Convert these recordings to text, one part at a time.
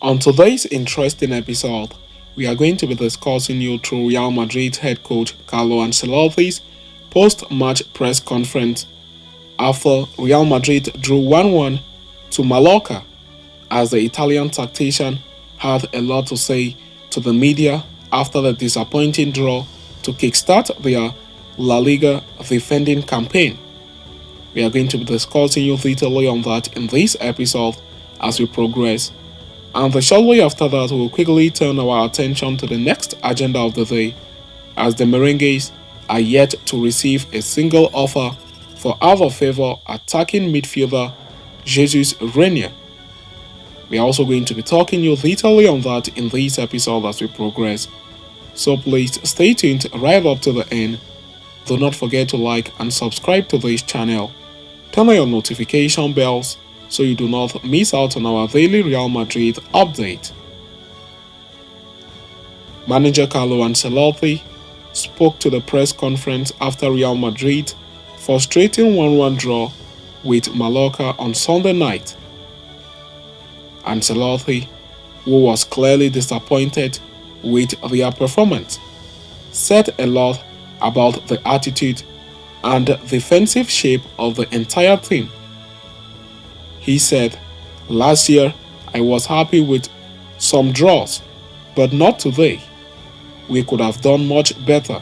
On today's interesting episode, we are going to be discussing you through Real Madrid head coach Carlo Ancelotti's post-match press conference after Real Madrid drew 1-1 to Mallorca, as the Italian tactician had a lot to say to the media after the disappointing draw to kickstart their La Liga defending campaign. We are going to be discussing you thoroughly on that in this episode as we progress. And shortly after that, we'll quickly turn our attention to the next agenda of the day, as the Merengues are yet to receive a single offer for out-of-favor attacking midfielder Jesus Renier. We are also going to be talking you thoroughly on that in this episode as we progress. So please stay tuned right up to the end. Do not forget to like and subscribe to this channel. Turn on your notification bells so you do not miss out on our daily Real Madrid update. Manager Carlo Ancelotti spoke to the press conference after Real Madrid's frustrating 1-1 draw with Mallorca on Sunday night. Ancelotti, who was clearly disappointed with their performance, said a lot about the attitude and defensive shape of the entire team. He said, "Last year I was happy with some draws, but not today. We could have done much better.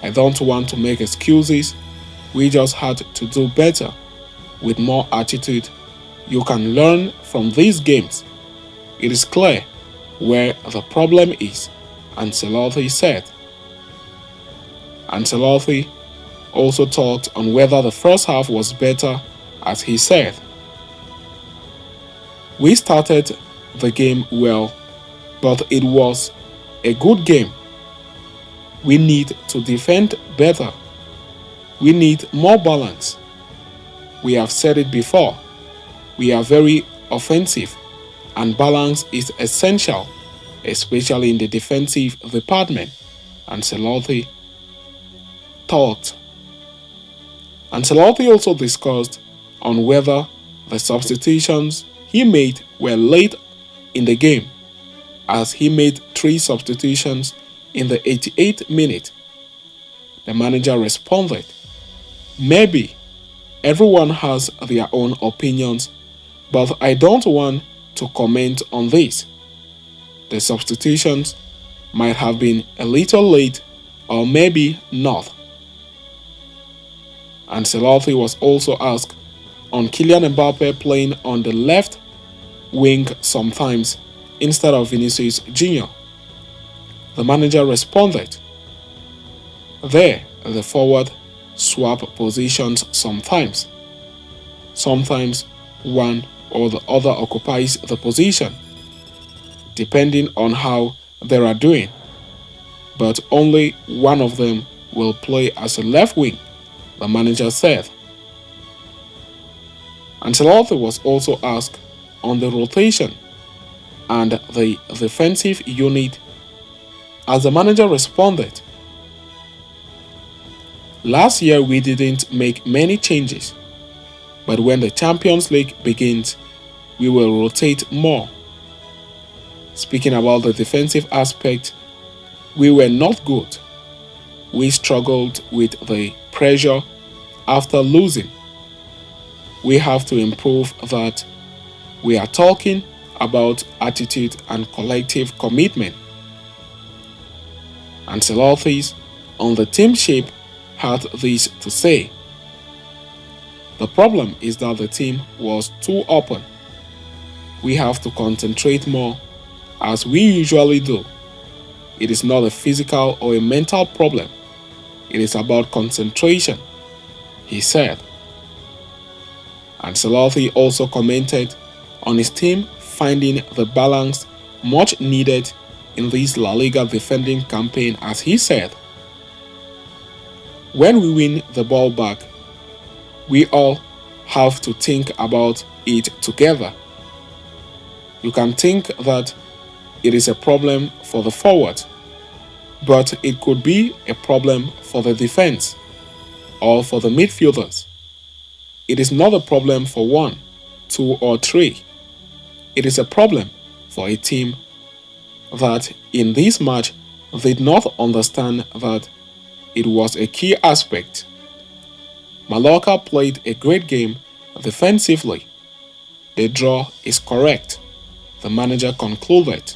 I don't want to make excuses. We just had to do better. With more attitude, you can learn from these games. It is clear where the problem is," Ancelotti said. Ancelotti also talked on whether the first half was better, as he said, "We started the game well, but it was a good game. We need to defend better. We need more balance. We have said it before. We are very offensive, and balance is essential, especially in the defensive department," Ancelotti talked. Ancelotti also discussed on whether the substitutions he made were late in the game, as he made 3 substitutions in the 88th minute. The manager responded, "Maybe everyone has their own opinions, but I don't want to comment on this. The substitutions might have been a little late or maybe not." Ancelotti was also asked on Kylian Mbappe playing on the left wing sometimes instead of Vinicius Jr. The manager responded, "There, the forward swap positions sometimes. Sometimes one or the other occupies the position, depending on how they are doing. But only one of them will play as a left wing," the manager said. Ancelotti was also asked on the rotation and the defensive unit, as the manager responded, "Last year we didn't make many changes, but when the Champions League begins, we will rotate more." Speaking about the defensive aspect, "We were not good. We struggled with the pressure after losing. We have to improve that. We are talking about attitude and collective commitment." Ancelotti's on the team shape had this to say, "The problem is that the team was too open. We have to concentrate more, as we usually do. It is not a physical or a mental problem. It is about concentration," he said. Ancelotti also commented on his team finding the balance much needed in this La Liga defending campaign, as he said, "When we win the ball back, we all have to think about it together. You can think that it is a problem for the forward, but it could be a problem for the defense or for the midfielders. It is not a problem for 1, 2 or 3. It is a problem for a team that in this match did not understand that it was a key aspect. Mallorca played a great game defensively. The draw is correct, the manager concluded.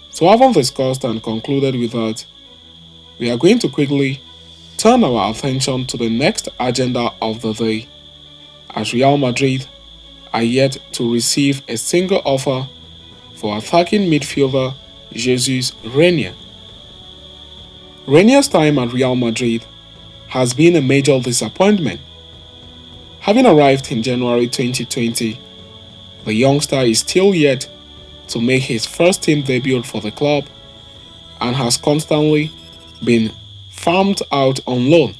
So having discussed and concluded with that, we are going to quickly turn our attention to the next agenda of the day, as Real Madrid are yet to receive a single offer for attacking midfielder Jesus Reina. Reina's time at Real Madrid has been a major disappointment. Having arrived in January 2020, the youngster is still yet to make his first team debut for the club and has constantly been farmed out on loan,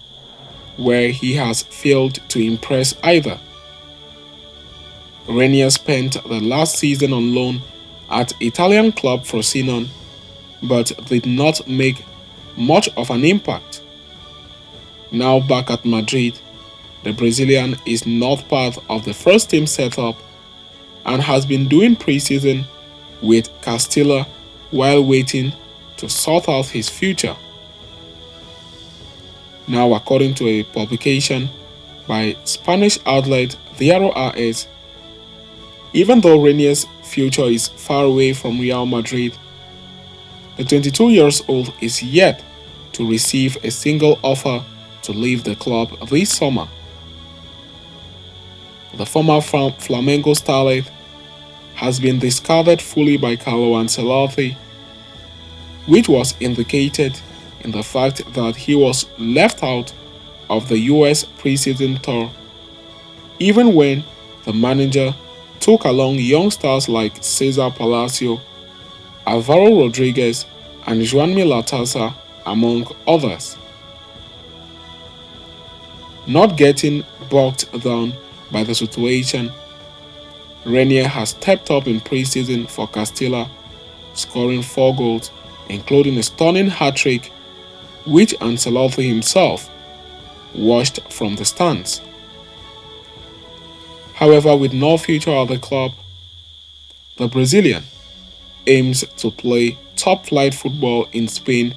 where he has failed to impress either. Reina spent the last season on loan at Italian club Frosinone, but did not make much of an impact. Now back at Madrid, the Brazilian is not part of the first team setup and has been doing pre-season with Castilla while waiting to sort out his future. Now, according to a publication by Spanish outlet Diario AS, even though Reina's future is far away from Real Madrid, the 22 years old is yet to receive a single offer to leave the club this summer. The former Flamengo starlet has been discarded fully by Carlo Ancelotti, which was indicated in the fact that he was left out of the US preseason tour, even when the manager took along young stars like Cesar Palacio, Alvaro Rodriguez, and Joanmi Latasa, among others. Not getting bogged down by the situation, Reina has stepped up in preseason for Castilla, scoring 4 goals, including a stunning hat-trick, which Ancelotti himself watched from the stands. However, with no future at the club, the Brazilian aims to play top-flight football in Spain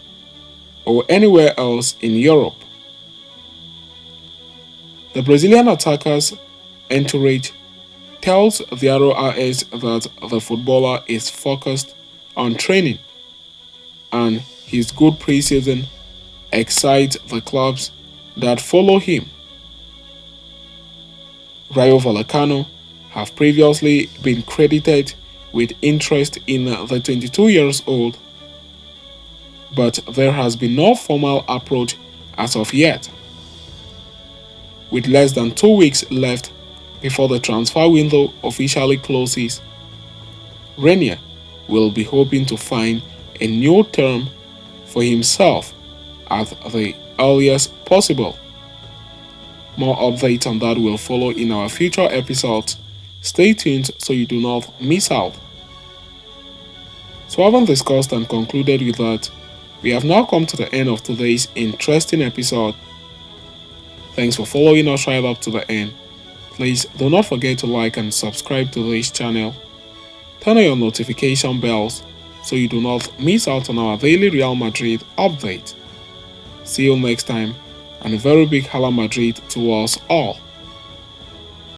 or anywhere else in Europe. The Brazilian attacker's entourage tells Diario AS that the footballer is focused on training, and his good preseason excites the clubs that follow him. Rayo Vallecano have previously been credited with interest in the 22 years old, but there has been no formal approach as of yet. With less than 2 weeks left before the transfer window officially closes, Reina will be hoping to find a new term for himself at the earliest possible. More updates on that will follow in our future episodes. Stay tuned so you do not miss out. So having discussed and concluded with that, we have now come to the end of today's interesting episode. Thanks for following us right up to the end. Please do not forget to like and subscribe to this channel. Turn on your notification bells so you do not miss out on our daily Real Madrid update. See you next time, and a very big Hala Madrid to us all.